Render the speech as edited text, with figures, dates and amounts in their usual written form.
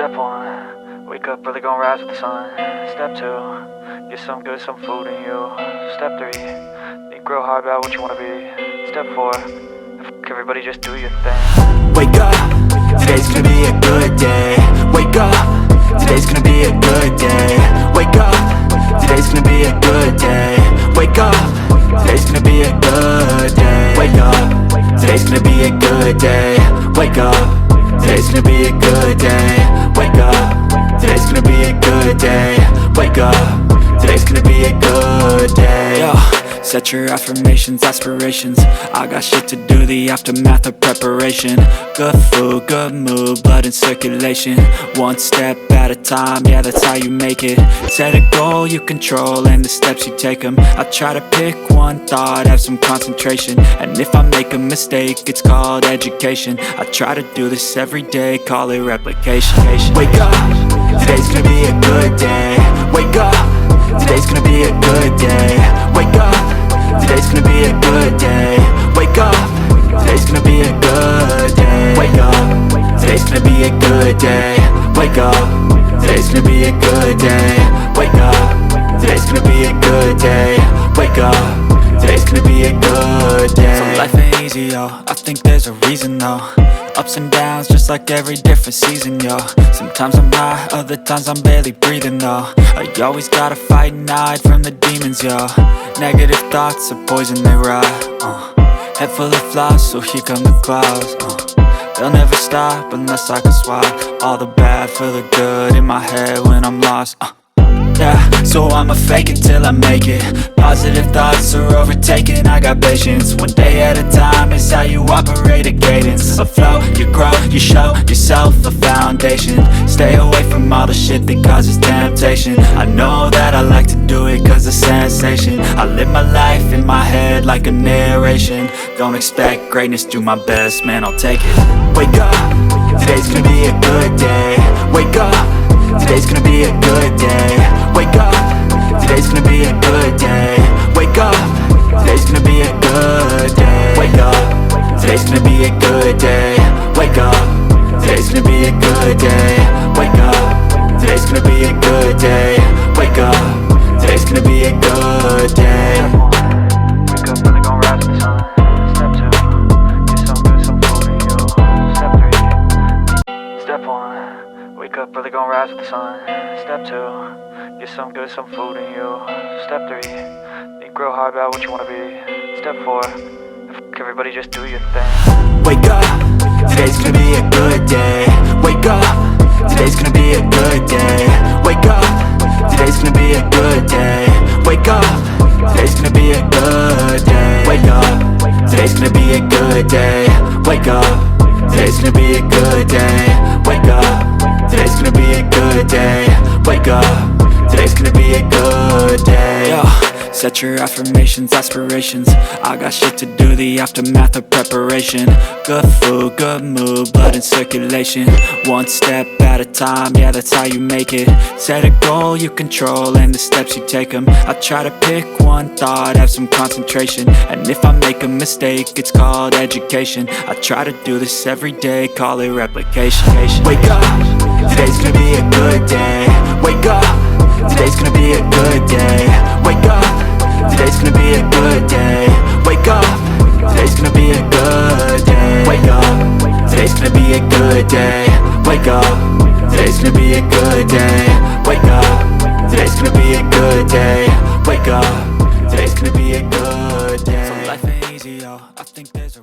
Step 1, wake up early, gon' rise with the sun. Step 2, get some good, some food in you. Step 3, think real hard about what you wanna be. Step 4, everybody just do your thing. Wake up, today's gonna be a good day. Wake up, today's gonna be a good day. Wake up, today's gonna be a good day. Wake up, today's gonna be a good day. Wake up, today's gonna be a good day. Wake up, today's gonna be a good day. Wake up, today's gonna be a good day. Wake up, today's gonna be a good day. Yo, set your affirmations, aspirations. I got shit to do, the aftermath of preparation. Good food, good mood, blood in circulation. One step at a time, yeah, that's how you make it. Set a goal you control and the steps you take them. I try to pick one thought, have some concentration. And if I make a mistake, it's called education. I try to do this every day, call it replication. Wake up, today's gonna be a good day. Wake up, today's gonna be a good day. Wake up, today's gonna be a good day. Wake up, today's gonna be a good day. Wake up, today's gonna be a good day. Wake up, today's gonna be a good day. Wake up, today's gonna be a good day. Wake up, today's gonna be a good day. So life ain't easy, yo, I think there's a reason though. Ups and downs, just like every different season, yo. Sometimes I'm high, other times I'm barely breathing, though. I always gotta fight and hide from the demons, yo. Negative thoughts are poison, they rot. Head full of flies, so here come the clouds. They'll never stop unless I can swap all the bad for the good in my head when I'm lost. Yeah, so I'ma fake it till I make it. Positive thoughts are overtaken, I got patience. One day at a time is how you operate a cadence. A flow, you grow, you show yourself a foundation. Stay away from all the shit that causes temptation. I know that I like to do it cause it's sensation. I live my life in my head like a narration. Don't expect greatness, do my best, man, I'll take it. Wake up, today's gonna be a good day. Wake up, today's gonna be a good day. Wake up, today's gonna be a good day. Wake up, today's gonna be a good day. Wake up, today's gonna be a good day. Wake up, today's gonna be a good day. Wake up, today's gonna be a good day. Wake up, today's gonna be a good day. Wake up early, gon' rise with the sun. Step 2, get some good, some food in you. Step 3, Step 1, wake up early, gon' rise with the sun. Step 2, get some good, some food in you. Step 3, think real hard about what you wanna be. Step 4, everybody just do your thing. Wake up, today's gonna be a good day. Wake up, today's gonna be a good day. Wake up, today's gonna be a good day. Wake up, today's gonna be a good day. Wake up, today's gonna be a good day. Wake up, today's gonna be a good day. Wake up, today's gonna be a good day. Wake up, today's gonna be a good day. Yo, set your affirmations, aspirations. I got shit to do, the aftermath of preparation. Good food, good mood, blood in circulation. One step at a time, yeah, that's how you make it. Set a goal you control and the steps you take them. I try to pick one thought, have some concentration. And if I make a mistake, it's called education. I try to do this every day, call it replication. Wake up, today's gonna be a good day. Wake up, today's gonna be a good day. Wake up, today's gonna be a good day. Wake up, today's gonna be a good day. Wake up, today's gonna be a good day. Wake up, today's gonna be a good day. Wake up, today's gonna be a good day. Wake up, today's gonna be a good day. So life ain't easy, yo, I think there's a